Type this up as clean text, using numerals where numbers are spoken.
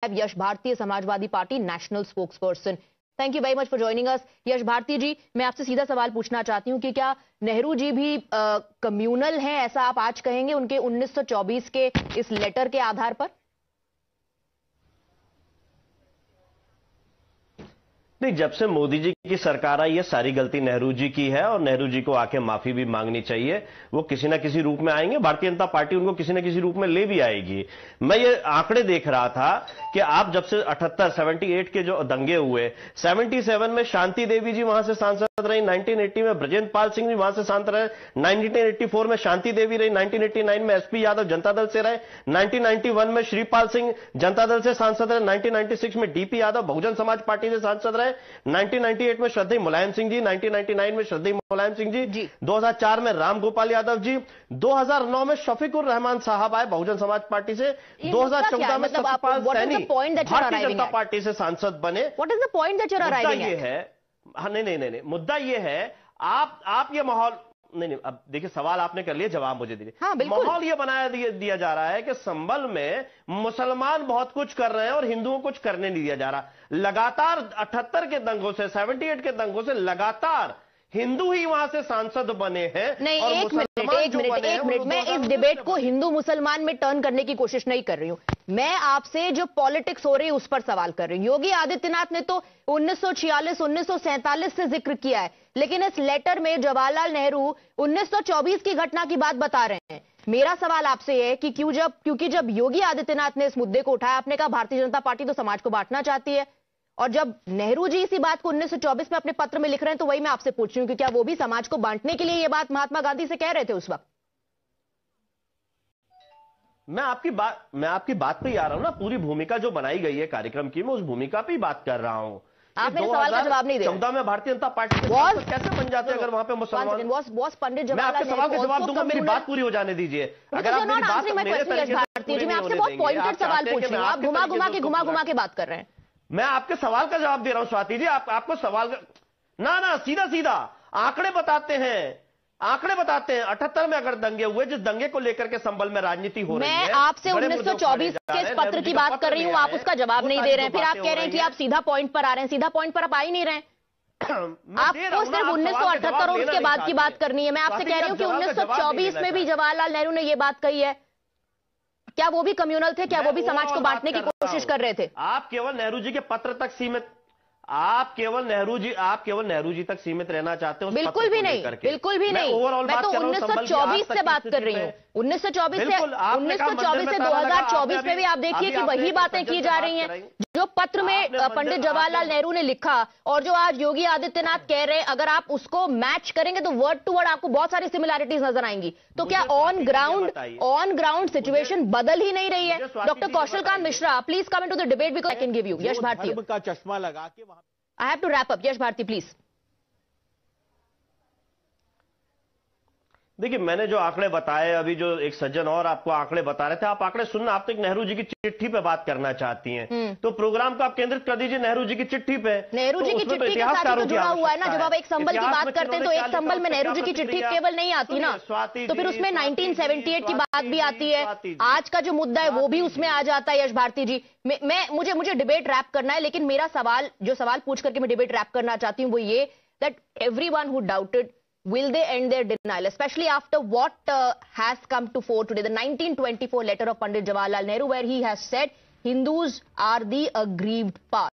have Yash Bharti, Samajwadi party national spokesperson. Thank you very much for joining us. Yash Bharti ji, मैं आपसे सीधा सवाल पूछना चाहती हूँ कि क्या नेहरू जी भी कम्युनल हैं, ऐसा आप आज कहेंगे उनके 1924 के इस लेटर के आधार पर? नहीं, जब से मोदी जी की सरकार आई है सारी गलती नेहरू जी की है और नेहरू जी को आके माफी भी मांगनी चाहिए। वो किसी ना किसी रूप में आएंगे, भारतीय जनता पार्टी उनको किसी ना किसी रूप में ले भी आएगी। मैं ये आंकड़े देख रहा था कि आप जब से 78 के जो दंगे हुए, 77 में शांति देवी जी वहां से सांसद रही, 1980 में ब्रजेंद्र पाल सिंह जी वहां से सांसद रहे, 1984 में शांति देवी रही, 1989 में एसपी यादव जनता दल से रहे, 1991 में श्रीपाल सिंह जनता दल से सांसद रहे, 1996 में डीपी यादव बहुजन समाज पार्टी से सांसद रहे, 1998 में श्रद्धेय मुलायम सिंह जी, 1999 में श्रद्धेय मुलायम सिंह जी, 2004 में राम गोपाल यादव जी, 2009 में शफीकुर रहमान साहब आए बहुजन समाज पार्टी से, 2014 में सतपाल सैनी भारतीय जनता पार्टी से सांसद बने। What is the point that you are arriving at? ये है, हाँ, नहीं, मुद्दा ये है, आप ये माहौल नहीं, अब देखिए सवाल आपने कर लिया, जवाब मुझे दीजिए। हाँ, माहौल ये बनाया दिया जा रहा है कि संभल में मुसलमान बहुत कुछ कर रहे हैं और हिंदुओं को कुछ करने नहीं दिया जा रहा। लगातार 78 के दंगों से, 78 के दंगों से लगातार हिंदू ही वहां से सांसद बने हैं। नहीं, एक मिनट, मैं इस डिबेट को हिंदू मुसलमान में टर्न करने की कोशिश नहीं कर रही हूं। मैं आपसे जो पॉलिटिक्स हो रही है उस पर सवाल कर रही हूं। योगी आदित्यनाथ ने तो 1946, 1947 से जिक्र किया है, लेकिन इस लेटर में जवाहरलाल नेहरू 1924 की घटना की बात बता रहे हैं। मेरा सवाल आपसे है कि क्योंकि जब योगी आदित्यनाथ ने इस मुद्दे को उठाया, आपने कहा भारतीय जनता पार्टी तो समाज को बांटना चाहती है, और जब नेहरू जी इसी बात को 1924 में अपने पत्र में लिख रहे हैं, तो वही मैं आपसे पूछ रही हूं कि क्या वो भी समाज को बांटने के लिए ये बात महात्मा गांधी से कह रहे थे उस वक्त? मैं आपकी बात पे ही आ रहा हूं ना। पूरी भूमिका जो बनाई गई है कार्यक्रम की, मैं उस भूमिका पे ही बात कर रहा हूं। आप मेरे सवाल का जवाब नहीं दे रहे। 2014 में भारतीय जनता पार्टी कैसे बन जाते अगर वहां पे मुसलमान? पंडित मैं आपके सवाल का जवाब दूंगा, मेरी बात पूरी हो जाने दीजिए। अगर आप मेरी बात मैं आपसे बहुत पॉइंटेड सवाल पूछ रही हूं, आप घुमा के बात कर रहे हैं। मैं आपके सवाल का जवाब दे रहा हूं स्वाति जी। आपको सवाल ना सीधा आंकड़े बताते हैं। 78 में अगर दंगे हुए, जिस दंगे को लेकर के संभल में राजनीति हो रही है, मैं आपसे 1924 के इस पत्र की बात कर रही हूं, आप उसका जवाब नहीं दे रहे हैं। फिर आप कह रहे हैं कि आप सीधा पॉइंट पर आ रहे हैं। सीधा पॉइंट पर आप आ ही नहीं रहे हैं। आपको सिर्फ 1978 और उसके बाद की बात करनी है। मैं आपसे कह रही हूं कि 1924 में भी जवाहरलाल नेहरू ने यह बात कही है। क्या वो भी कम्युनल थे? क्या वो भी समाज को बांटने की कोशिश कर रहे थे? आप केवल नेहरू जी के पत्र तक सीमित, आप केवल नेहरू जी तक सीमित रहना चाहते हो। बिल्कुल भी नहीं, बिल्कुल भी नहीं। मैं तो 1924 से बात कर रही हूँ। 1924 से 2024 में भी आप देखिए कि वही बातें की जा रही हैं जो पत्र में पंडित जवाहरलाल नेहरू ने लिखा, और जो आज योगी आदित्यनाथ कह रहे हैं। अगर आप उसको मैच करेंगे तो वर्ड टू वर्ड आपको बहुत सारी सिमिलैरिटीज नजर आएंगी। तो क्या ऑन ग्राउंड सिचुएशन बदल ही नहीं रही है? Doctor Kaushalkant Mishra, please come into the debate because I can give you. Yash Bharti का चश्मा लगा के I have to wrap up. Yash Bharti please. देखिए, मैंने जो आंकड़े बताए, अभी जो एक सज्जन और आपको आंकड़े बता रहे थे, आप आंकड़े सुनना। आप तो एक नेहरू जी की चिट्ठी पे बात करना चाहती हैं, तो प्रोग्राम को आप केंद्रित कर दीजिए नेहरू जी की चिट्ठी पे। नेहरू जी की चिट्ठी के साथ तो जुड़ा हुआ है ना। जब आप एक संबल की बात करते हैं तो एक संबल में नेहरू जी की चिट्ठी केवल नहीं आती ना, तो फिर उसमें 1978 की बात भी आती है। आज का जो मुद्दा है वो भी उसमें आ जाता है। यश भारती जी, मुझे डिबेट रैप करना है, लेकिन मेरा सवाल पूछ करके मैं डिबेट रैप करना चाहती हूँ वो ये, that everyone who doubted, will they end their denial, especially after what has come to fore today, the 1924 letter of Pandit Jawaharlal Nehru, where he has said Hindus are the aggrieved part.